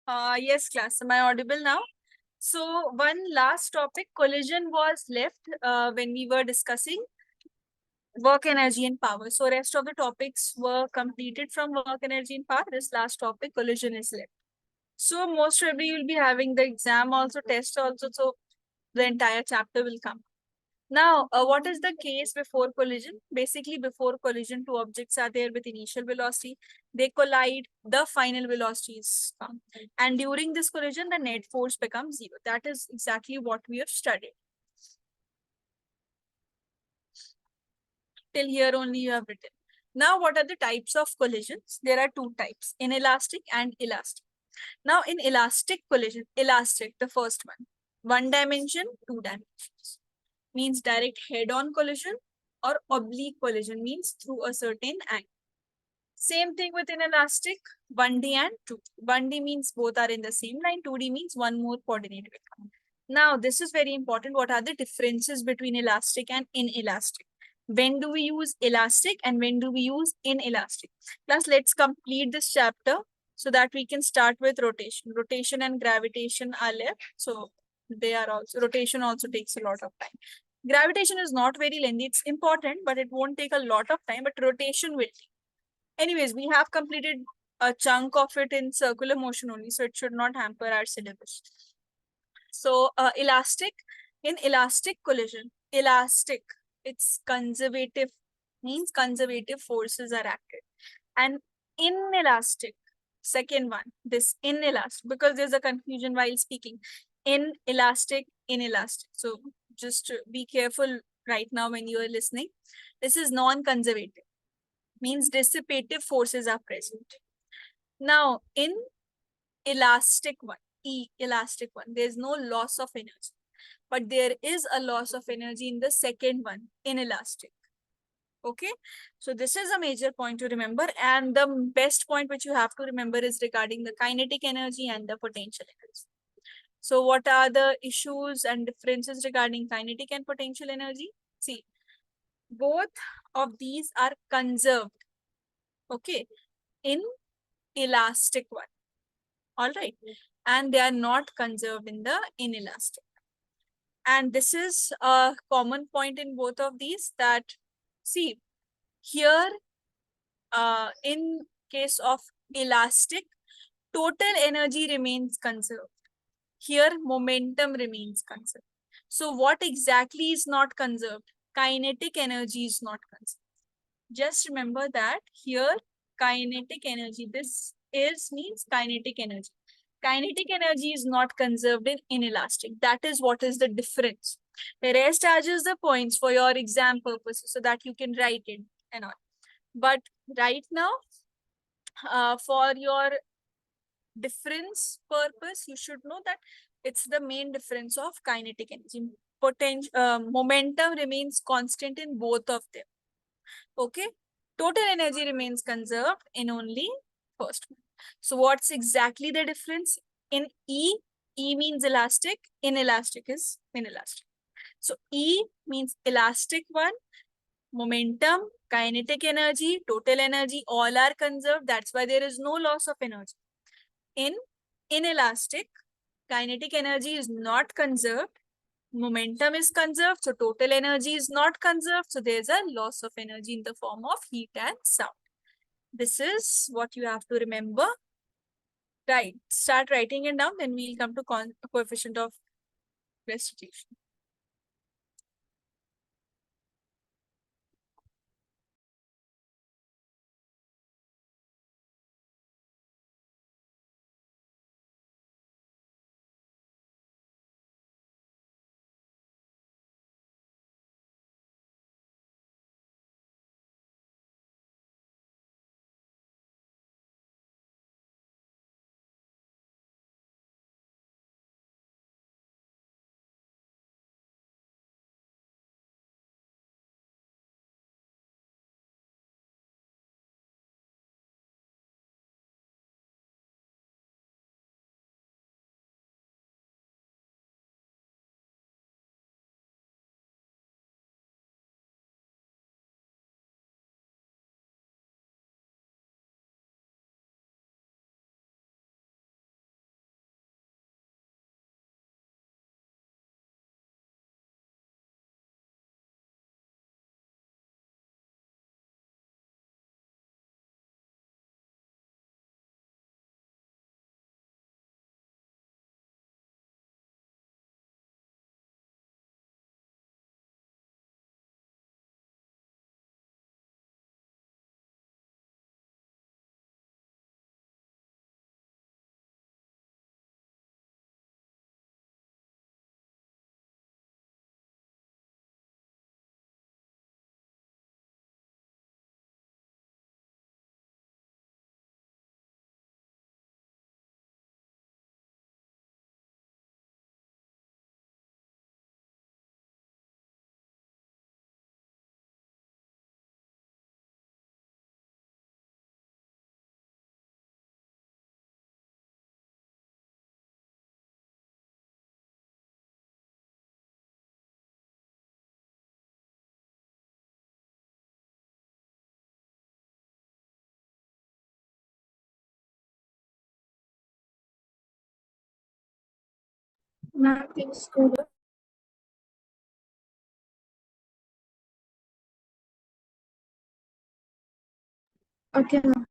Yes, class. Am I audible now? So one last topic, collision, was left when we were discussing work, energy, and power. So rest of the topics were completed from work, energy, and power. This last topic, collision, is left. So most probably you'll be having the exam also, test also. So the entire chapter will come. Now, what is the case before collision? Basically, before collision, two objects are there with initial velocity. They collide, the final velocity is found. And during this collision, the net force becomes zero. That is exactly what we have studied. Till here only you have written. Now, what are the types of collisions? There are two types, inelastic and elastic. Now, in elastic collision, elastic, the first one dimension, two dimensions. Means direct head-on collision, or oblique collision means through a certain angle. Same thing with inelastic, 1D and 2D. 1D means both are in the same line, 2D means one more coordinate will come. Now, this is very important. What are the differences between elastic and inelastic? When do we use elastic and when do we use inelastic? Plus, let's complete this chapter so that we can start with rotation. Rotation and gravitation are left. So they are also, rotation also takes a lot of time. Gravitation is not very lengthy. It's important, but it won't take a lot of time, but rotation will take. Anyways, we have completed a chunk of it in circular motion only, so it should not hamper our syllabus. So elastic, in elastic collision, elastic, it's conservative, means conservative forces are acted. And inelastic, second one, this inelastic, because there's a confusion while speaking. Inelastic, inelastic. So just be careful right now when you are listening. This is non-conservative, means dissipative forces are present. Now, in elastic one, elastic one, there's no loss of energy, but there is a loss of energy in the second one, inelastic. Okay, so this is a major point to remember, and the best point which you have to remember is regarding the kinetic energy and the potential energy. So what are the issues and differences regarding kinetic and potential energy? See, both of these are conserved, okay, in elastic one. All right, and they are not conserved in the inelastic. And this is a common point in both of these, that see here, in case of elastic, total energy remains conserved. Here momentum remains conserved. So what exactly is not conserved? Kinetic energy is not conserved. Just remember that here, kinetic energy, this is means kinetic energy. Kinetic energy is not conserved in inelastic. That is what is the difference. The rest are just the points for your exam purposes so that you can write it and all. But right now, for your difference purpose, you should know that it's the main difference of kinetic energy. Momentum remains constant in both of them. Okay, total energy remains conserved in only first one. So what's exactly the difference? In E means elastic, inelastic is inelastic. So E means elastic one, momentum, kinetic energy, total energy, all are conserved. That's why there is no loss of energy. In inelastic, kinetic energy is not conserved, momentum is conserved, so total energy is not conserved, so there's a loss of energy in the form of heat and sound. This is what you have to remember. Right, start writing it down, then we'll come to coefficient of restitution. Ma'am, please go ahead. Okay, ma'am.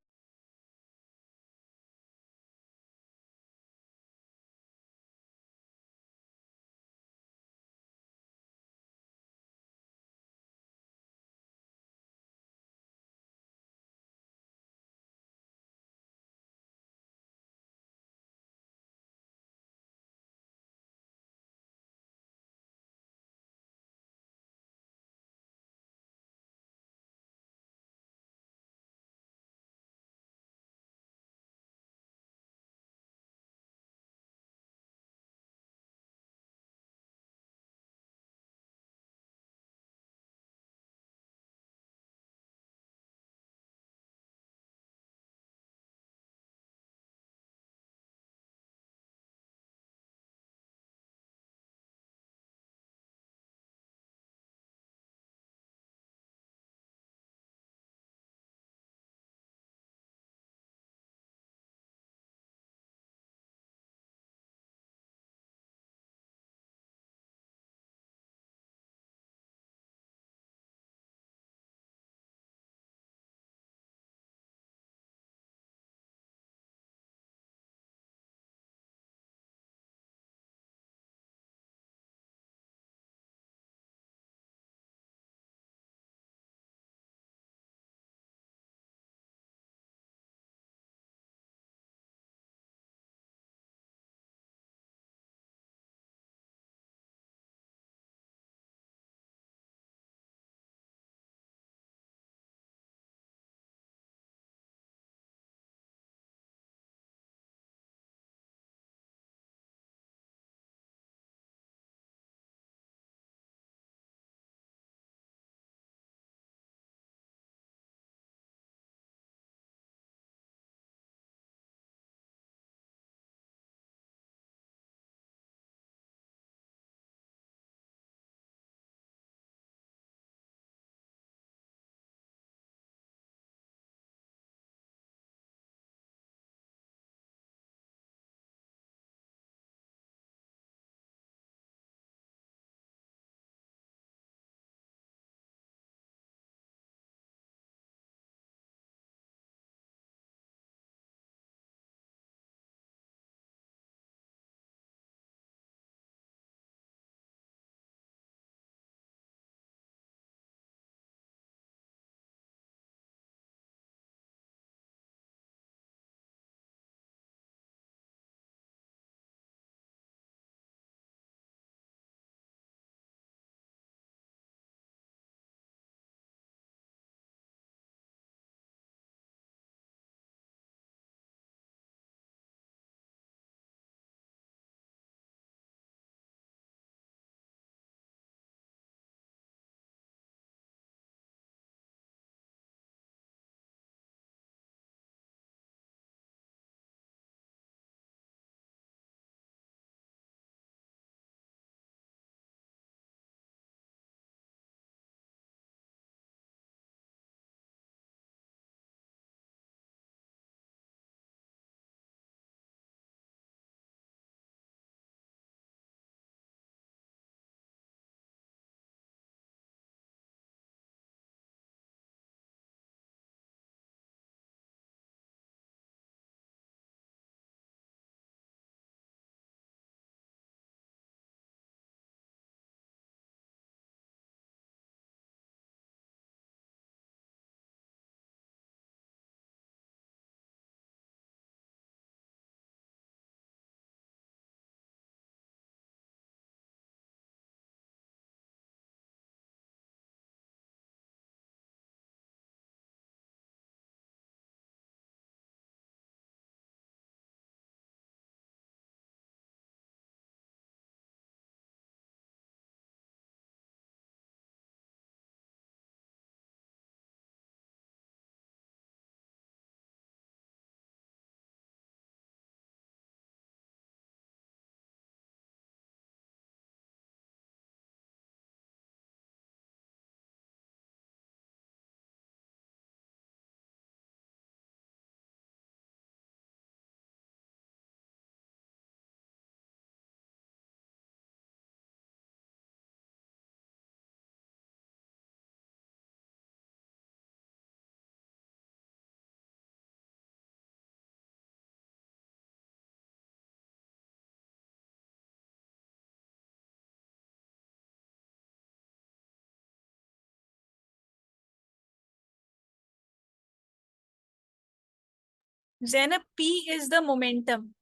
Then a P is the momentum.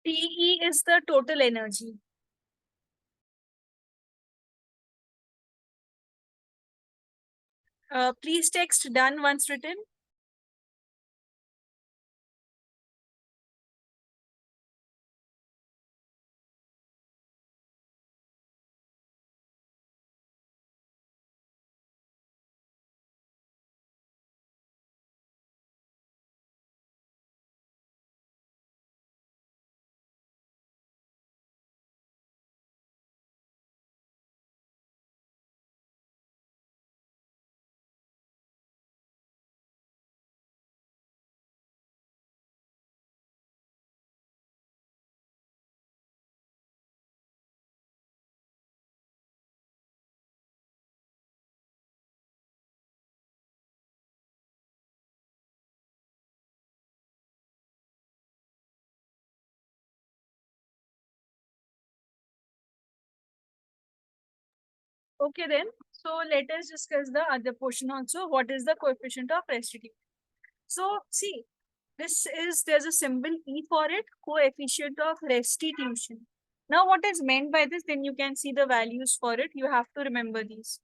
TE is the total energy. Please text done once written. Okay then. So let us discuss the other portion also. What is the coefficient of restitution? So see, there's a symbol E for it, coefficient of restitution. Now what is meant by this? Then you can see the values for it. You have to remember these.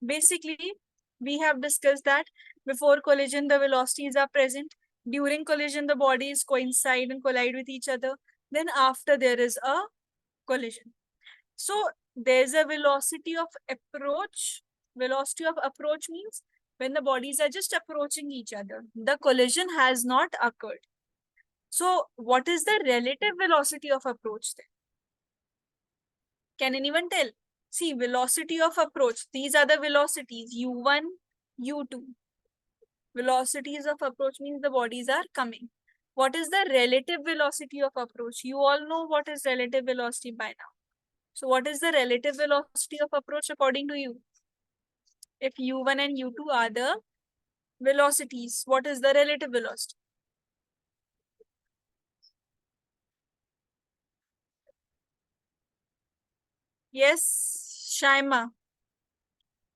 Basically, we have discussed that before collision, the velocities are present. During collision, the bodies coincide and collide with each other. Then after there is a collision. So there's a velocity of approach. Velocity of approach means when the bodies are just approaching each other. The collision has not occurred. So what is the relative velocity of approach then? Can anyone tell? See, velocity of approach. These are the velocities u1, u2. Velocities of approach means the bodies are coming. What is the relative velocity of approach? You all know what is relative velocity by now. So what is the relative velocity of approach according to you? If u1 and u2 are the velocities, what is the relative velocity? Yes, Shaima.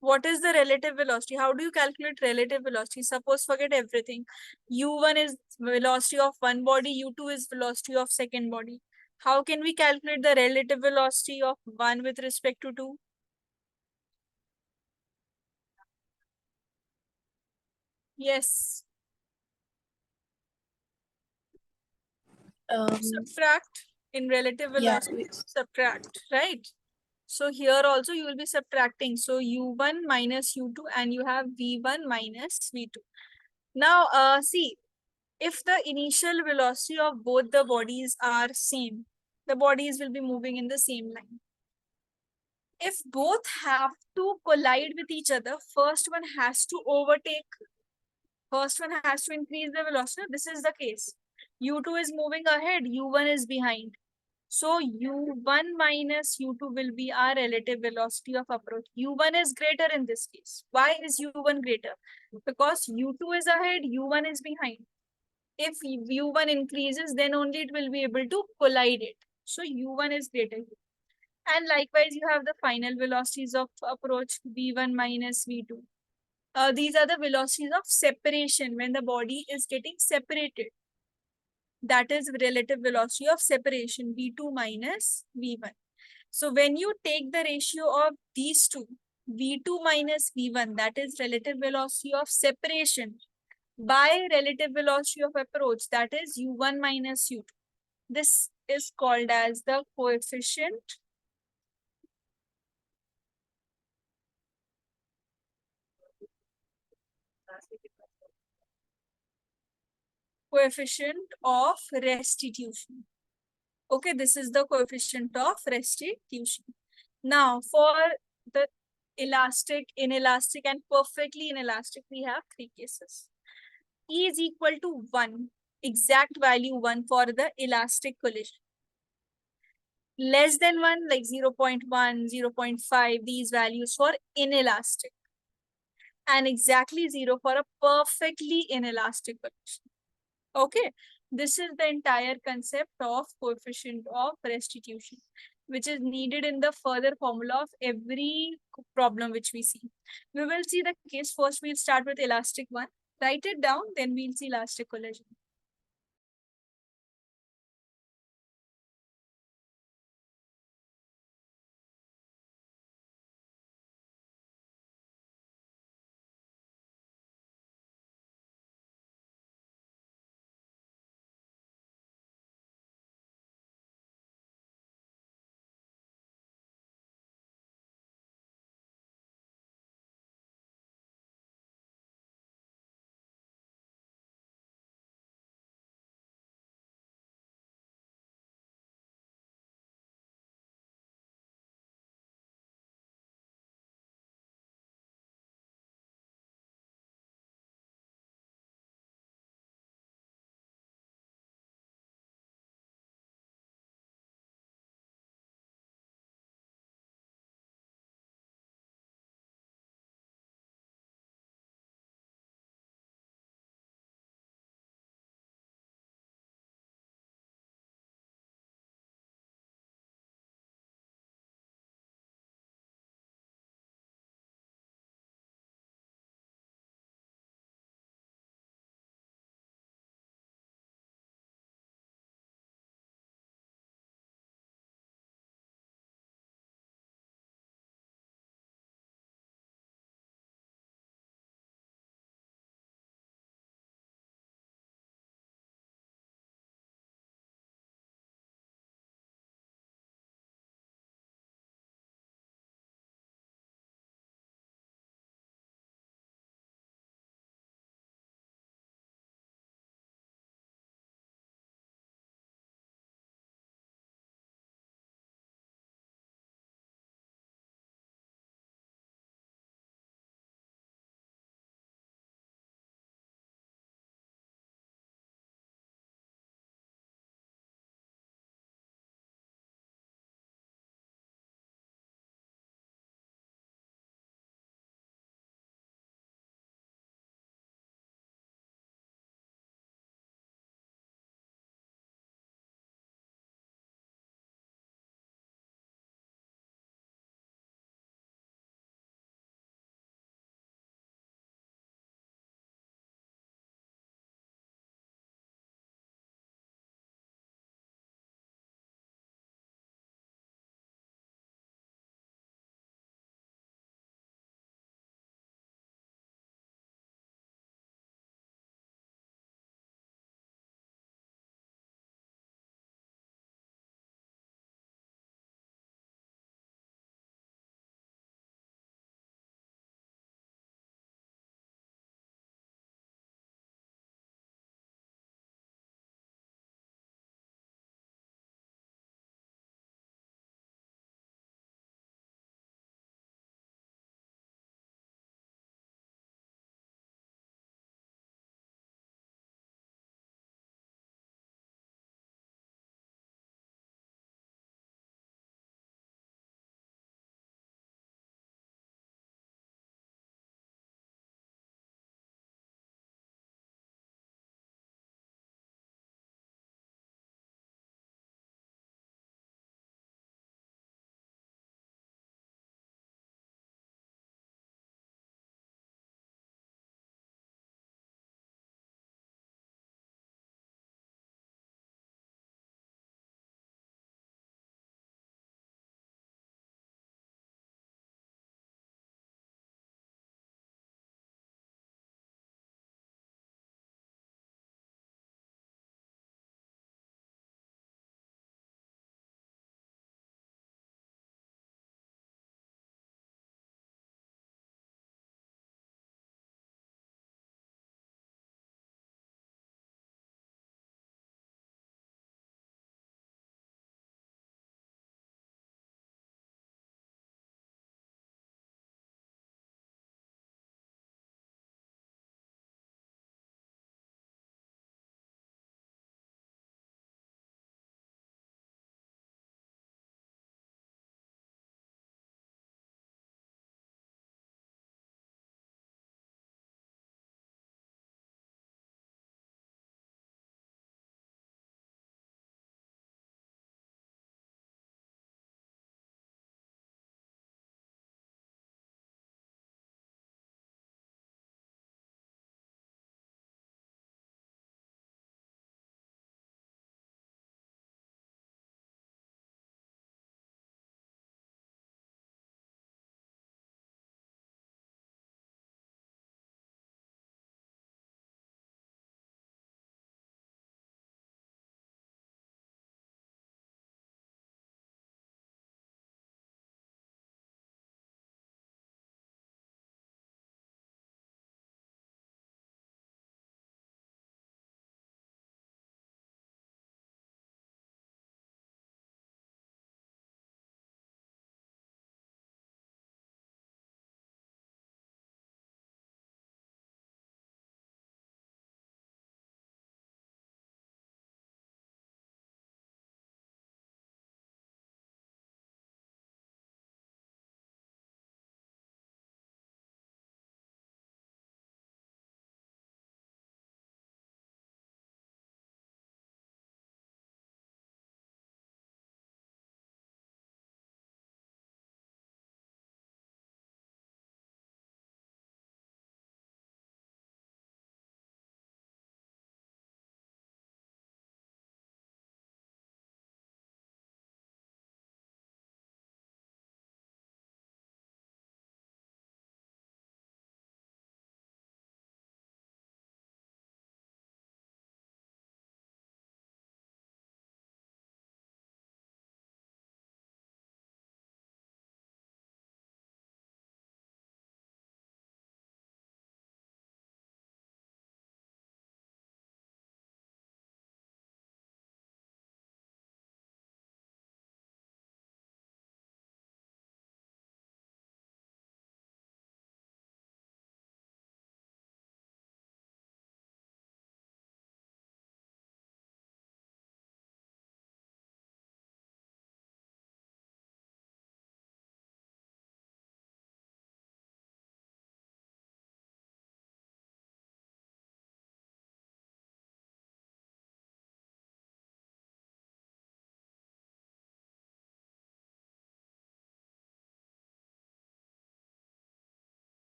What is the relative velocity? How do you calculate relative velocity? Suppose forget everything. U1 is velocity of one body, U2 is velocity of second body. How can we calculate the relative velocity of one with respect to two? Yes. Subtract in relative Yeah, velocity. Subtract, right? So here also you will be subtracting. So U1 minus U2 and you have V1 minus V2. Now, see, if the initial velocity of both the bodies are same, the bodies will be moving in the same line. If both have to collide with each other, first one has to overtake, first one has to increase the velocity. This is the case. U2 is moving ahead, U1 is behind. So U1 minus U2 will be our relative velocity of approach. U1 is greater in this case. Why is U1 greater? Because U2 is ahead, U1 is behind. If U1 increases, then only it will be able to collide it. So U1 is greater. And likewise, you have the final velocities of approach V1 minus V2. These are the velocities of separation when the body is getting separated. That is relative velocity of separation V2 minus V1. So when you take the ratio of these two, V2 minus V1, that is relative velocity of separation by relative velocity of approach, that is U1 minus U2. This is called as the coefficient Coefficient of restitution. Okay, this is the coefficient of restitution. Now, for the elastic, inelastic, and perfectly inelastic, we have three cases. E is equal to 1, exact value 1 for the elastic collision. Less than 1, like 0.1, 0.5, these values for inelastic. And exactly 0 for a perfectly inelastic collision. Okay, this is the entire concept of coefficient of restitution, which is needed in the further formula of every problem which we see. We will see the case. First, we'll start with elastic one. Write it down, then we'll see elastic collision.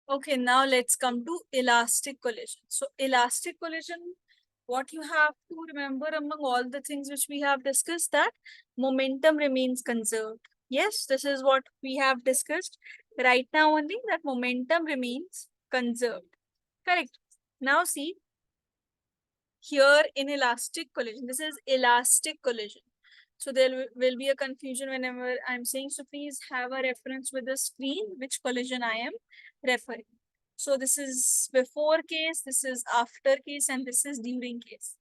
Okay, now let's come to elastic collision. So elastic collision, what you have to remember among all the things which we have discussed, that momentum remains conserved. Yes, this is what we have discussed right now only, that momentum remains conserved. Correct. Now see, here in elastic collision, this is elastic collision. So there will be a confusion whenever I'm saying, so please have a reference with the screen, which collision I am referring. So this is before case, this is after case, and this is during case.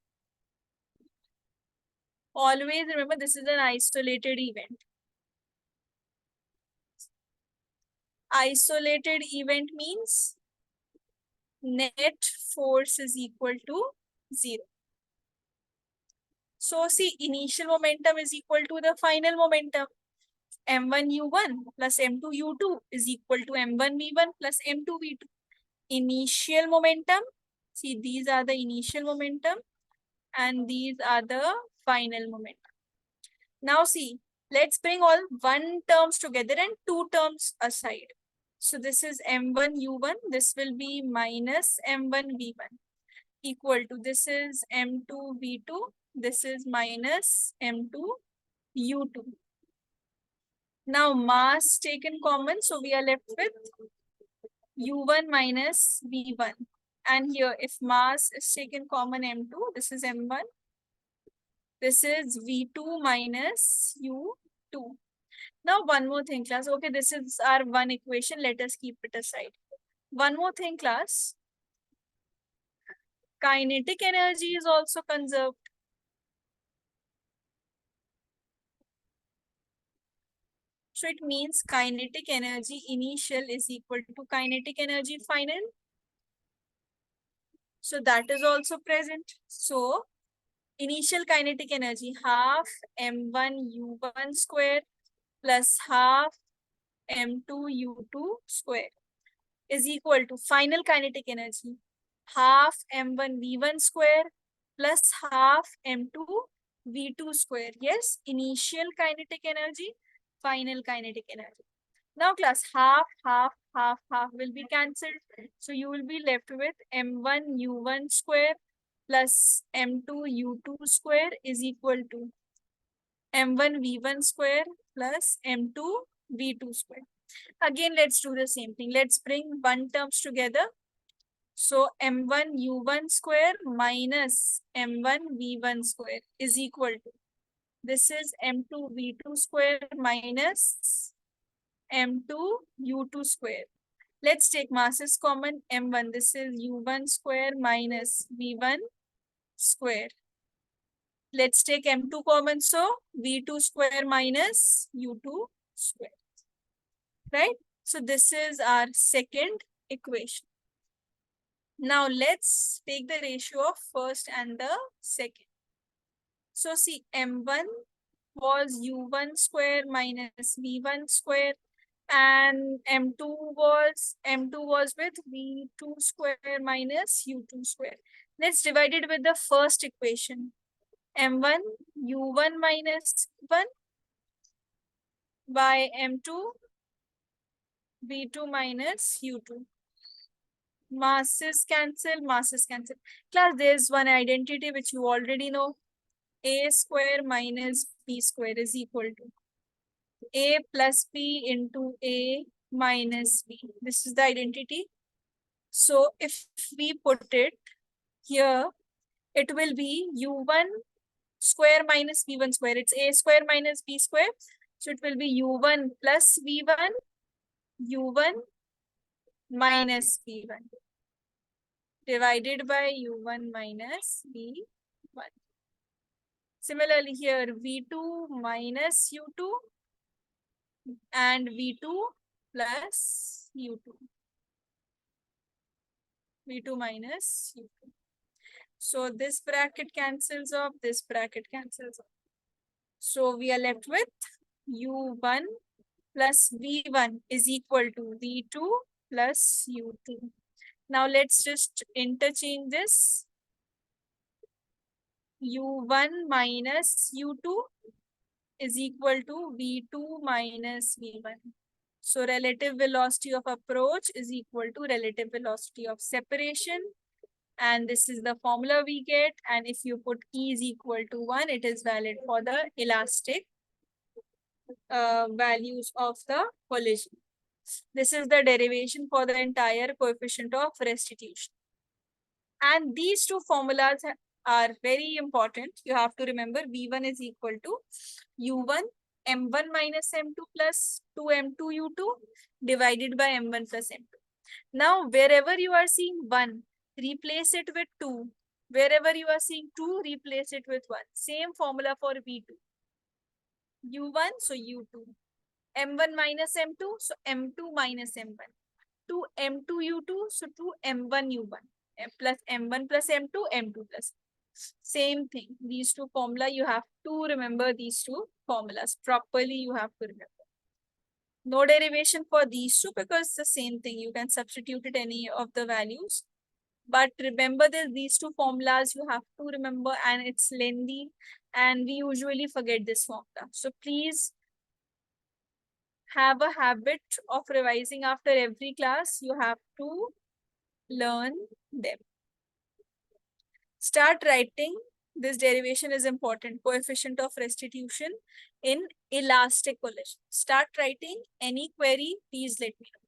Always remember, this is an isolated event. Isolated event means net force is equal to 0. So see, initial momentum is equal to the final momentum. M1U1 plus M2U2 is equal to M1V1 plus M2V2. Initial momentum, see, these are the initial momentum and these are the final momentum. Now see, let's bring all one terms together and two terms aside. So this is M1U1, this will be minus M1V1 equal to, this is M2V2, this is minus M2U2. Now mass taken common, so we are left with U1 minus V1. And here, if mass is taken common M2, this is M1. This is V2 minus U2. Now, one more thing, class. Okay, this is our one equation. Let us keep it aside. One more thing, class. Kinetic energy is also conserved. So it means kinetic energy initial is equal to kinetic energy final. So that is also present. So initial kinetic energy half m1u1 square plus half m2u2 square is equal to final kinetic energy half m1v1 square plus half m2v2 square. Yes, initial kinetic energy, final kinetic energy. Now class, half will be cancelled. So you will be left with m1u1 square plus m2u2 square is equal to m1v1 square plus m2v2 square. Again, let's do the same thing. Let's bring one terms together. So m1u1 square minus m1v1 square is equal to, this is m2v2 square minus m2u2 square. Let's take masses common, m1. This is u1 square minus v1 square. Let's take m2 common, so v2 square minus u2 square. Right? So this is our second equation. Now let's take the ratio of first and the second. So see, m1 was u1 square minus v1 square, and m2 was with v2 square minus u2 square. Let's divide it with the first equation. m1 u1 minus 1 by m2 v2 minus u2. Masses cancel, masses cancel. Class, there's one identity which you already know. A square minus b square is equal to a plus b into a minus b. This is the identity. So if we put it here, it will be u1 square minus v1 square. It's a square minus b square. So it will be u1 plus v1, u1 minus v1 divided by u1 minus v1. Similarly here, v2 minus u2 and v2 plus u2. v2 minus u2. So this bracket cancels off, this bracket cancels off. So we are left with u1 plus v1 is equal to v2 plus u2. Now let's just interchange this. u1 minus u2 is equal to v2 minus v1. So relative velocity of approach is equal to relative velocity of separation. And this is the formula we get. And if you put E is equal to 1, it is valid for the elastic values of the collision. This is the derivation for the entire coefficient of restitution. And these two formulas are very important. You have to remember V1 is equal to U1 M1 minus M2 plus 2 M2 U2 divided by M1 plus M2. Now, wherever you are seeing 1, replace it with 2. Wherever you are seeing 2, replace it with 1. Same formula for V2. U1, so U2. M1 minus M2, so M2 minus M1. 2 M2 U2, so 2 M1 U1 plus M1 plus M2, M2 plus. Same thing. These two formula, you have to remember these two formulas. Properly, you have to remember. No derivation for these two because it's the same thing. You can substitute it any of the values. But remember that these two formulas you have to remember, and it's lengthy and we usually forget this formula. So please have a habit of revising after every class. You have to learn them. Start writing. This derivation is important. Coefficient of restitution in elastic collision. Start writing. Any query, please let me know.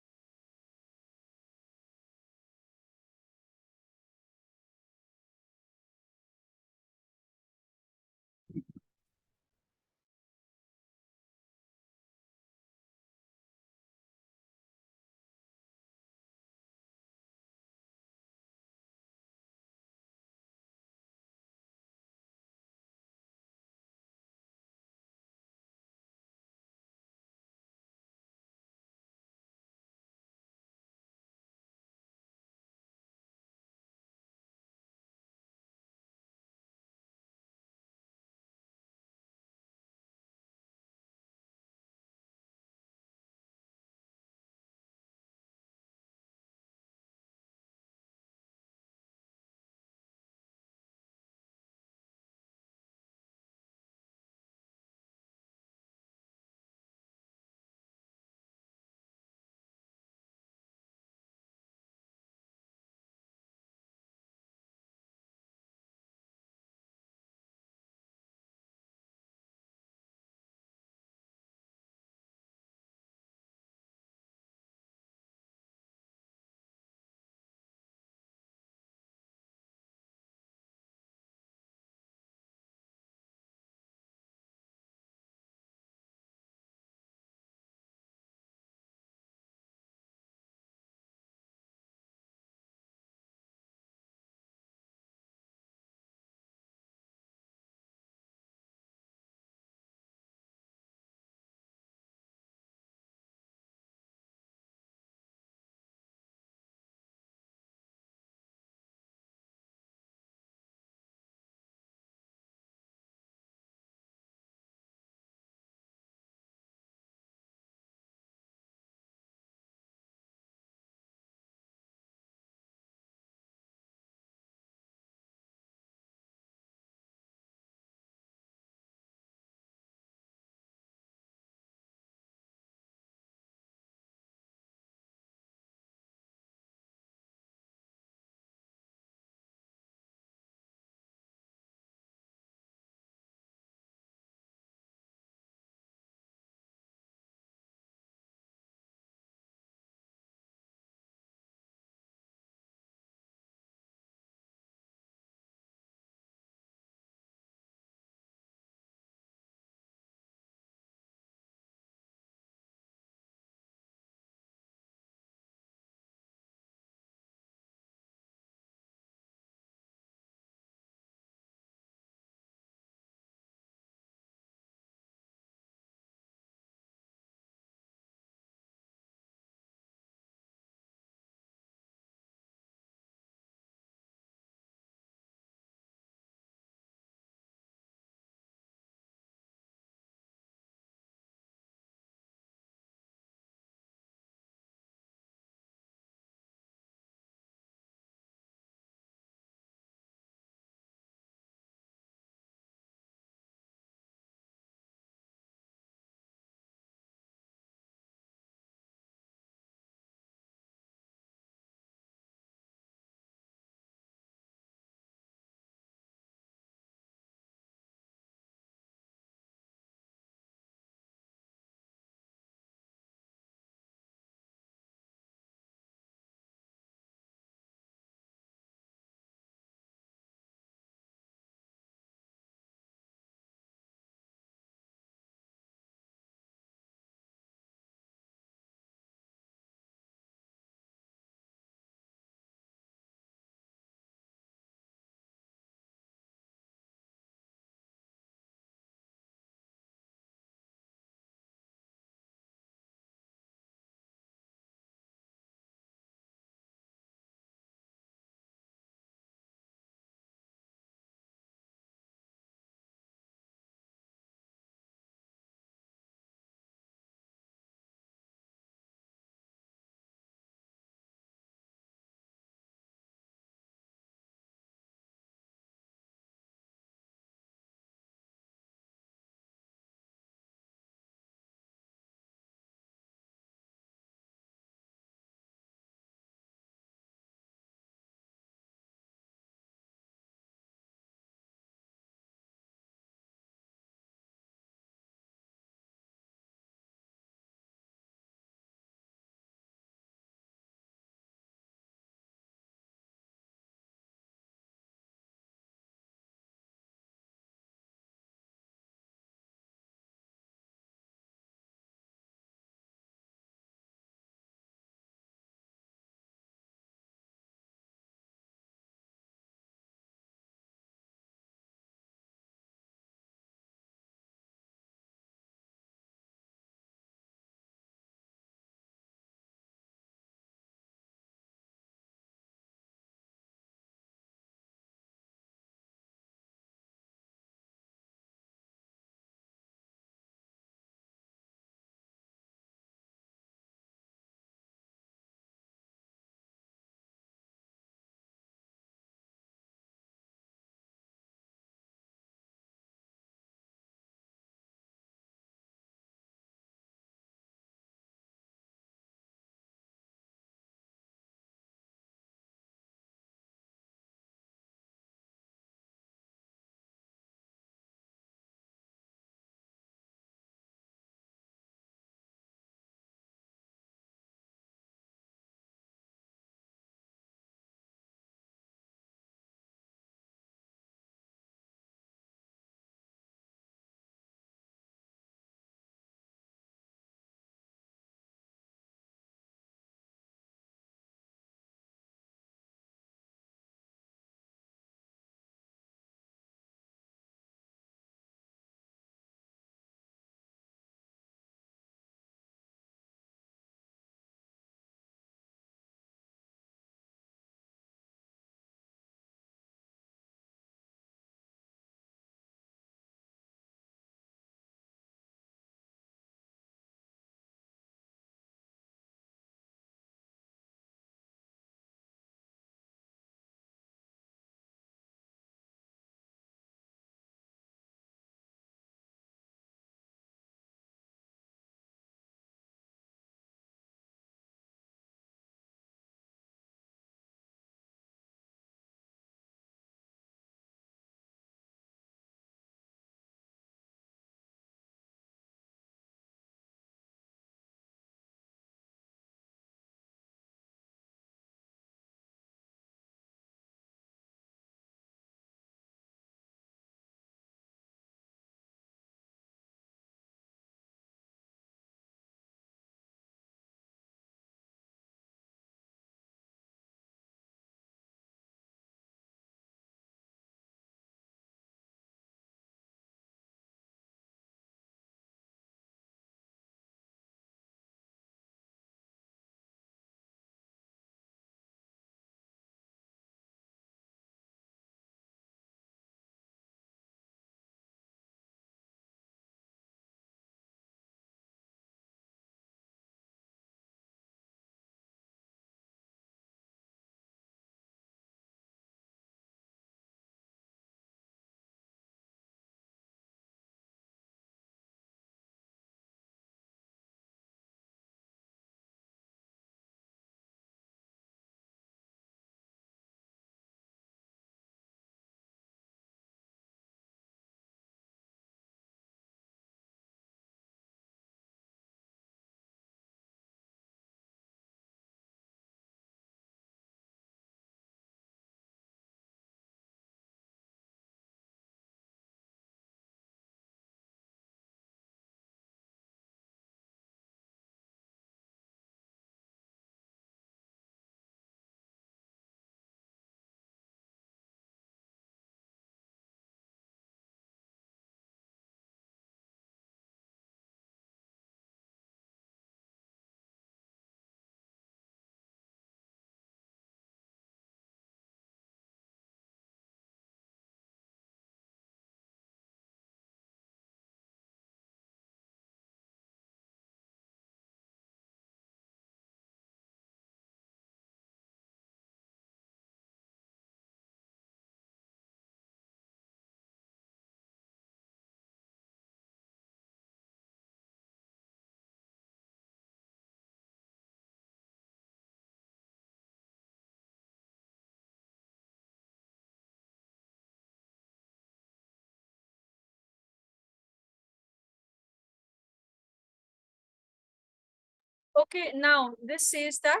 Okay, now this says that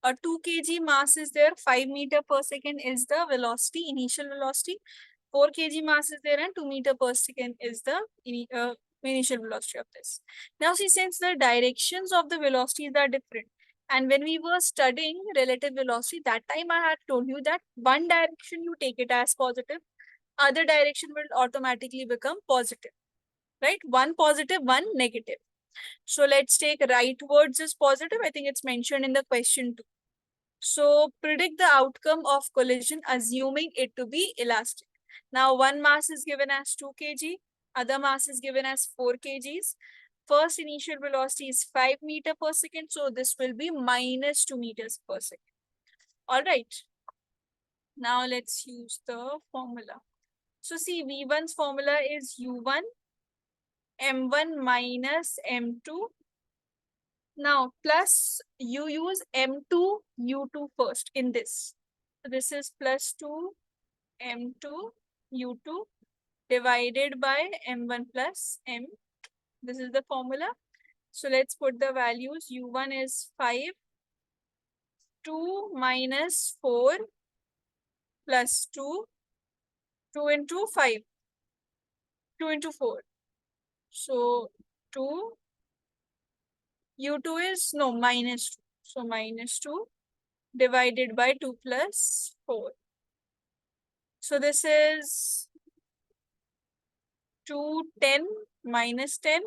a 2 kg mass is there, 5 meter per second is the velocity, initial velocity. 4 kg mass is there and 2 meter per second is the initial velocity of this. Now see, since the directions of the velocities are different, and when we were studying relative velocity, that time I had told you that one direction you take it as positive, other direction will automatically become positive, right? One positive, one negative. So let's take rightwards as positive. I think it's mentioned in the question too. So predict the outcome of collision assuming it to be elastic. Now one mass is given as 2 kg, other mass is given as 4 kgs. First initial velocity is 5 meter per second. So this will be minus 2 meters per second. All right. Now let's use the formula. So see, V1's formula is U1 M1 minus M2. Now, plus you use M2 U2 first in this. So this is plus 2 M2 U2 divided by M1 plus M. This is the formula. So let's put the values. U1 is 5. 2 minus 4 plus 2. 2 into 5. 2 into 4. So 2. U2 is, no, minus 2. So minus 2 divided by 2 plus 4. So this is 210 minus 10.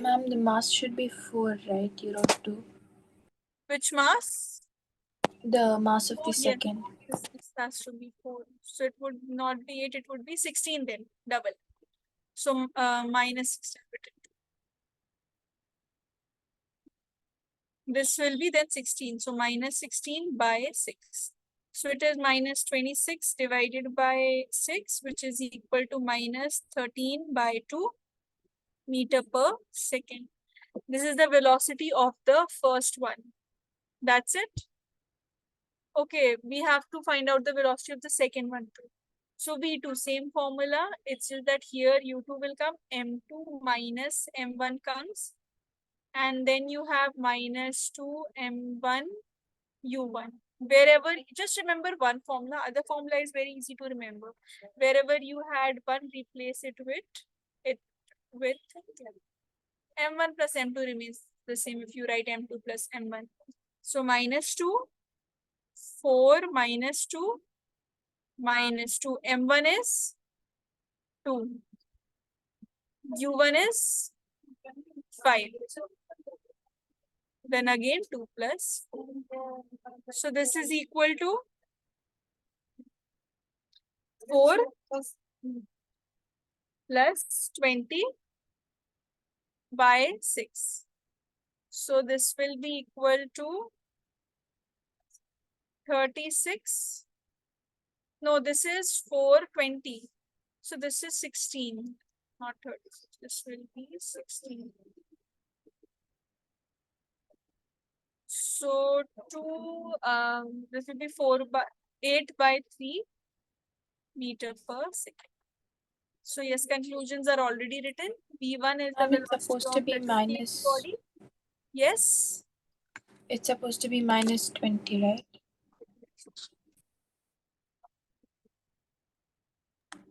Ma'am, the mass should be 4, right? You wrote 2. Which mass? The mass of Oh, the yes. second. This has to be 4. So it would not be 8, it would be 16 then, double. So minus 16. This will be then 16. So minus 16 by 6. So it is minus 26 divided by 6, which is equal to minus 13 by 2 meter per second. This is the velocity of the first one. That's it. Okay, we have to find out the velocity of the second one too. So V2, same formula. It's just that here U2 will come, M2 minus M1 comes. And then you have minus 2 M1 U1. Wherever, just remember one formula. Other formula is very easy to remember. Wherever you had one, replace it with M1 plus M2 remains the same if you write M2 plus M1. So minus 2, 4 minus 2, minus 2. M1 is 2. U1 is 5. Then again 2 plus 4. So this is equal to 4 plus 20 by 6. So this will be equal to 36. No, this is 420. So this is 16, not 36. This will be 16. So this will be 8 by 3 meter per second. So yes, conclusions are already written. V1 is the Ma'am, it's velocity supposed to of be the 2 kg minus. body. Yes. It's supposed to be minus 20, right?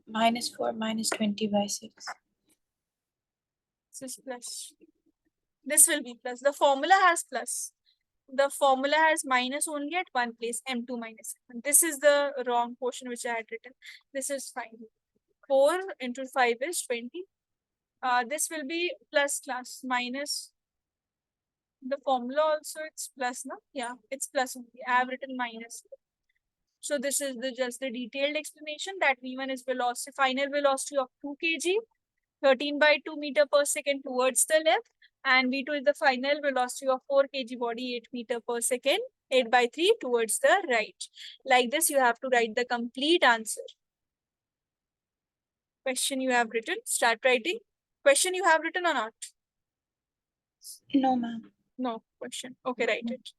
Minus 4 minus 20 by 6. This is plus. This will be plus. The formula has plus. The formula has minus only at one place, M2 minus M1. This is the wrong portion which I had written. This is fine. 4 into 5 is 20. This will be plus class minus. The formula also it's plus, no? Yeah, it's plus only. I have written minus. So this is just the detailed explanation that V1 is velocity, final velocity of 2 kg, 13 by 2 meter per second towards the left, and V2 is the final velocity of 4 kg body, 8 meter per second, 8 by 3 towards the right. Like this, you have to write the complete answer. Question you have written, start writing. Question you have written or not? No, ma'am. No question. Okay, write it.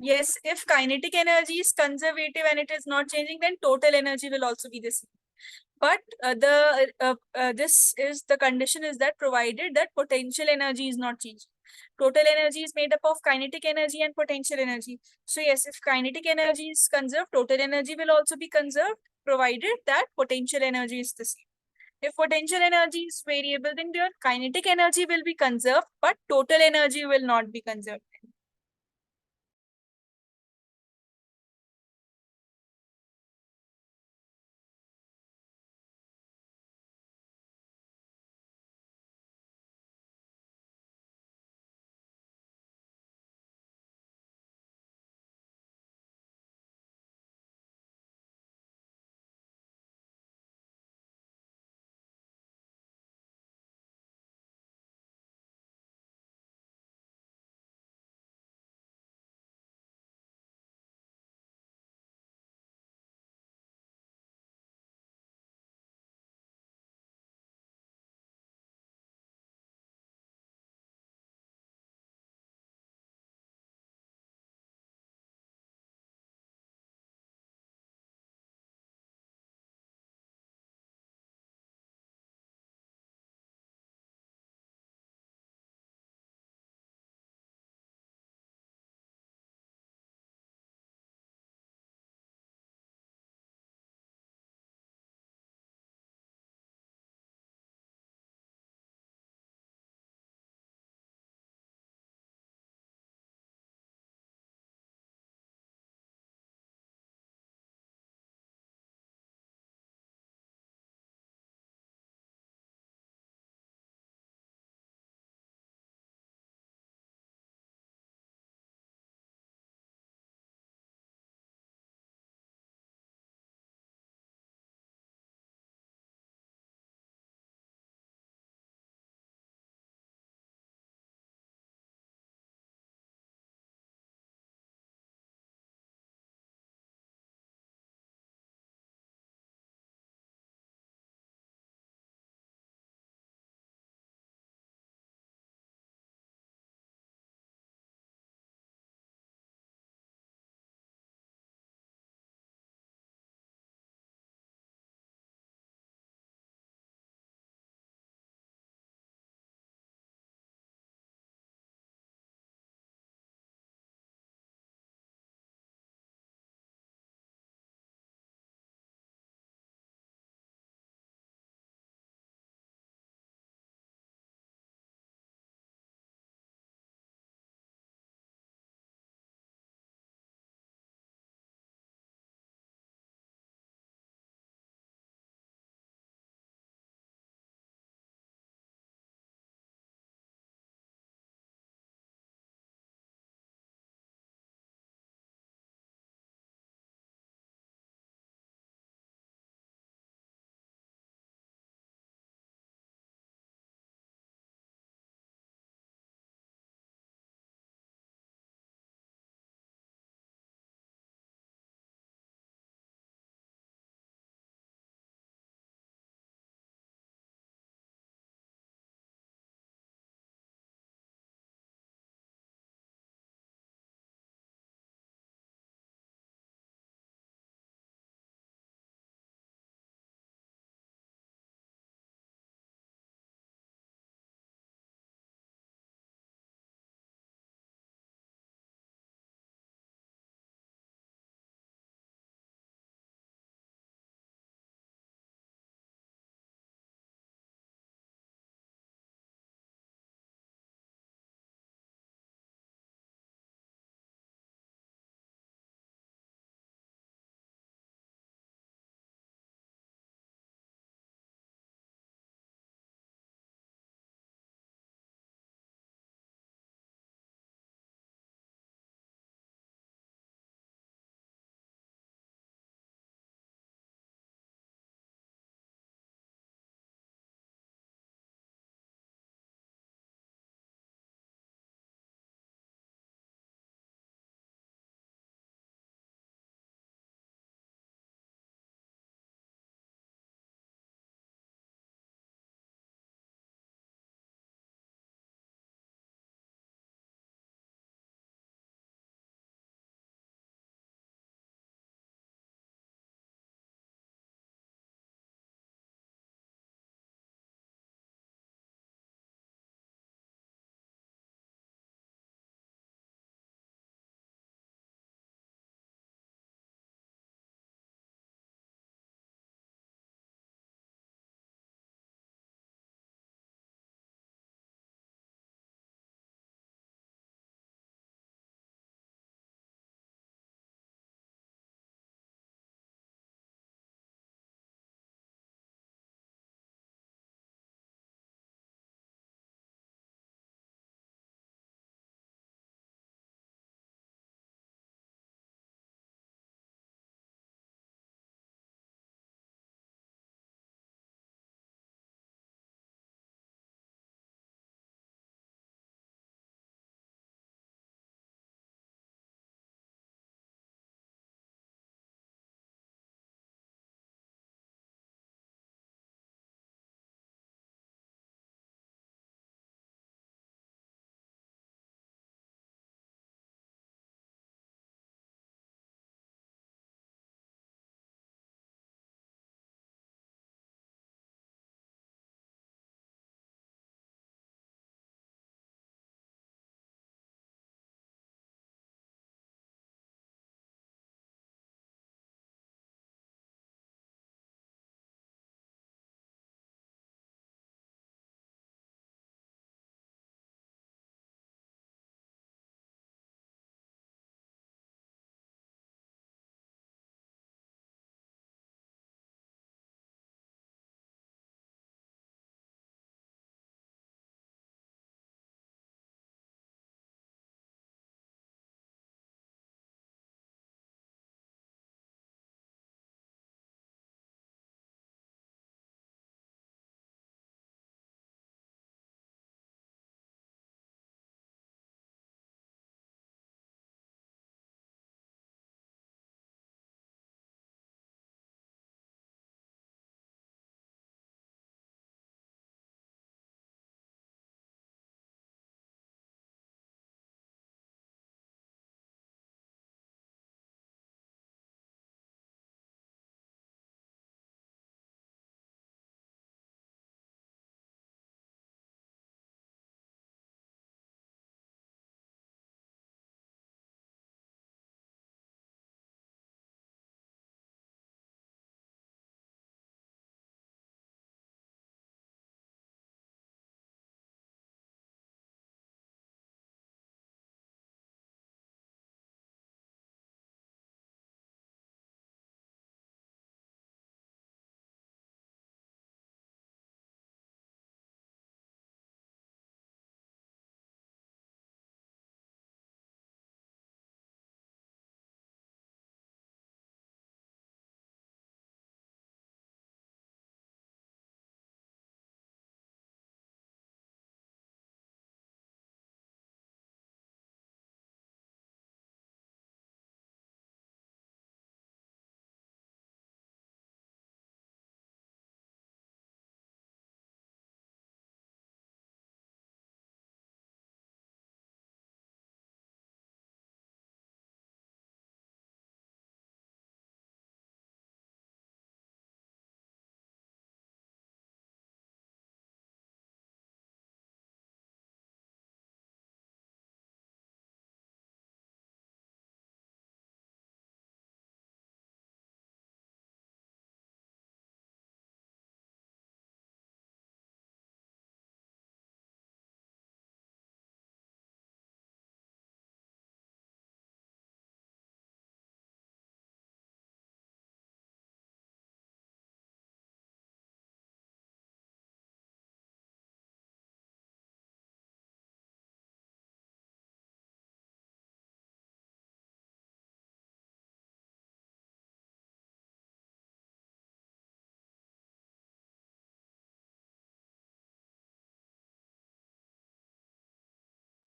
Yes, if kinetic energy is conservative and it is not changing, then total energy will also be the same. But this is the condition is that provided that potential energy is not changing. Total energy is made up of kinetic energy and potential energy. So yes, if kinetic energy is conserved, total energy will also be conserved, provided that potential energy is the same. If potential energy is variable, then your kinetic energy will be conserved, but total energy will not be conserved.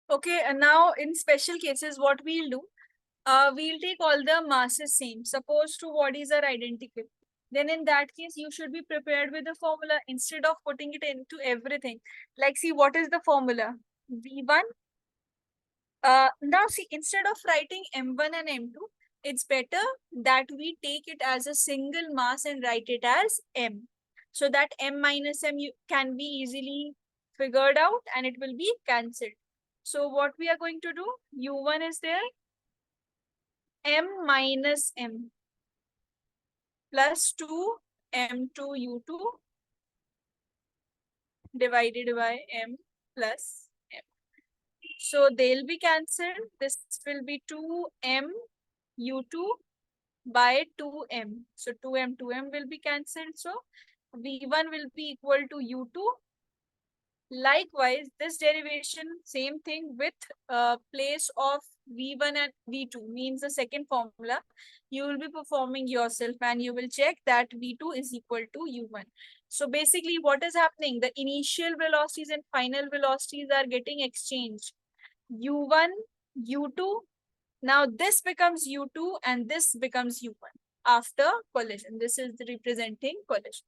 Okay, and now in special cases, what we'll do, we'll take all the masses same. Suppose two bodies are identical. Then in that case, you should be prepared with the formula instead of putting it into everything. Like, see, what is the formula? V1. Now, see, instead of writing M1 and M2, it's better that we take it as a single mass and write it as M. So that M minus M can be easily figured out and it will be cancelled. So what we are going to do, U1 is there, M minus M plus 2 M2 U2 divided by M plus M. So they'll be cancelled. This will be 2M U2 by 2M. So 2M will be cancelled. So V1 will be equal to U2. Likewise, this derivation, same thing with place of V1 and V2 means the second formula. You will be performing yourself and you will check that V2 is equal to U1. So basically what is happening? The initial velocities and final velocities are getting exchanged. U1, U2. Now this becomes U2 and this becomes U1 after collision. This is representing collision.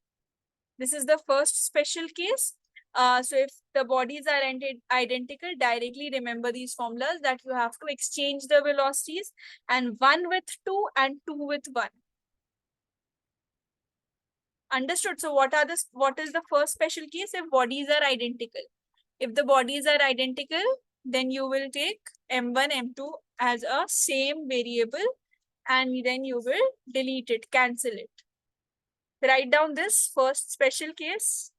This is the first special case. So if the bodies are identical, directly remember these formulas that you have to exchange the velocities and 1 with 2 and 2 with 1. Understood? So what is the first special case if bodies are identical? If the bodies are identical, then you will take M1, M2 as a same variable and then you will delete it, cancel it. Write down this first special case.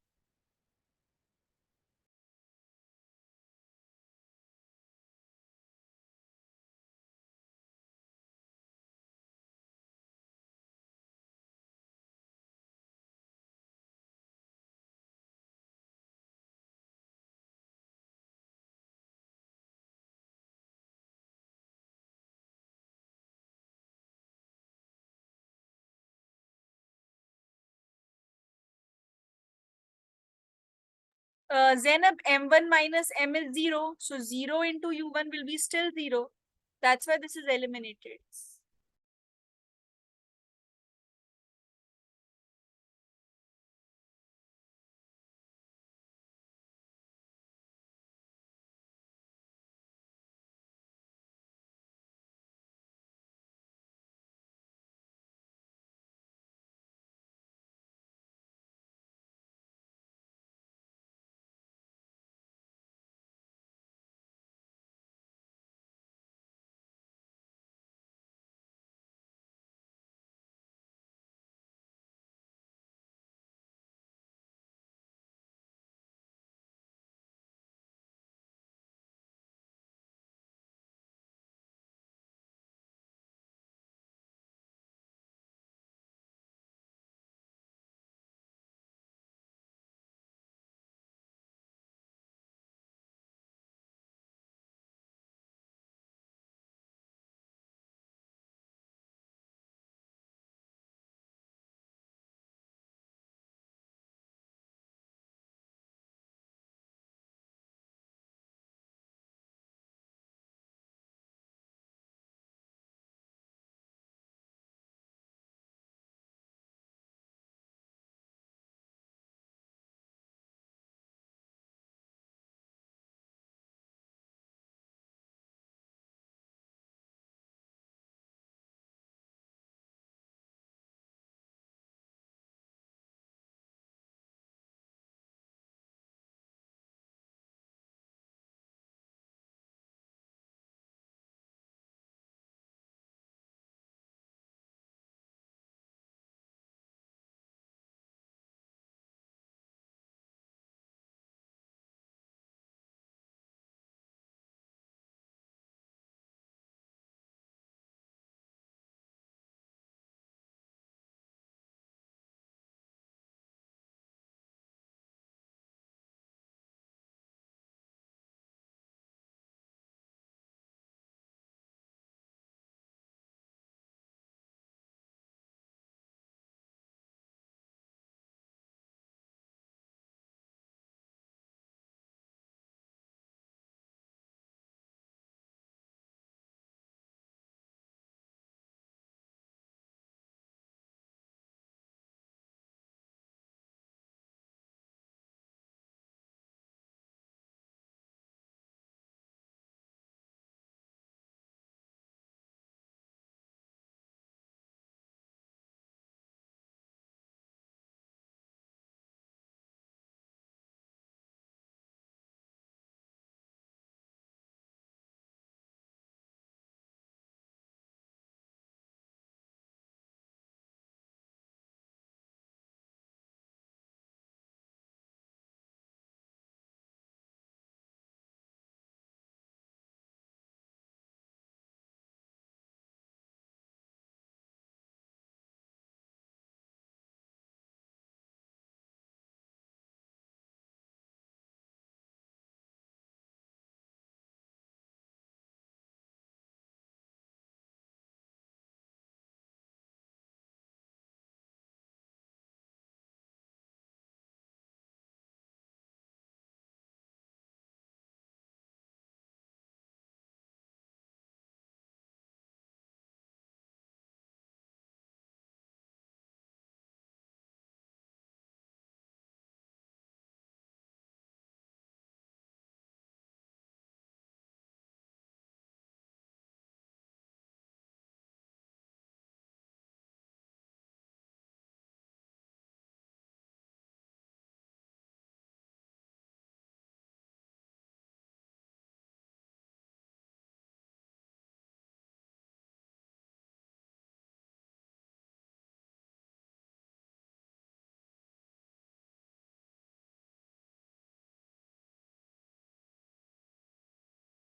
Zainab, M1 minus M is 0. So 0 into U1 will be still 0. That's why this is eliminated.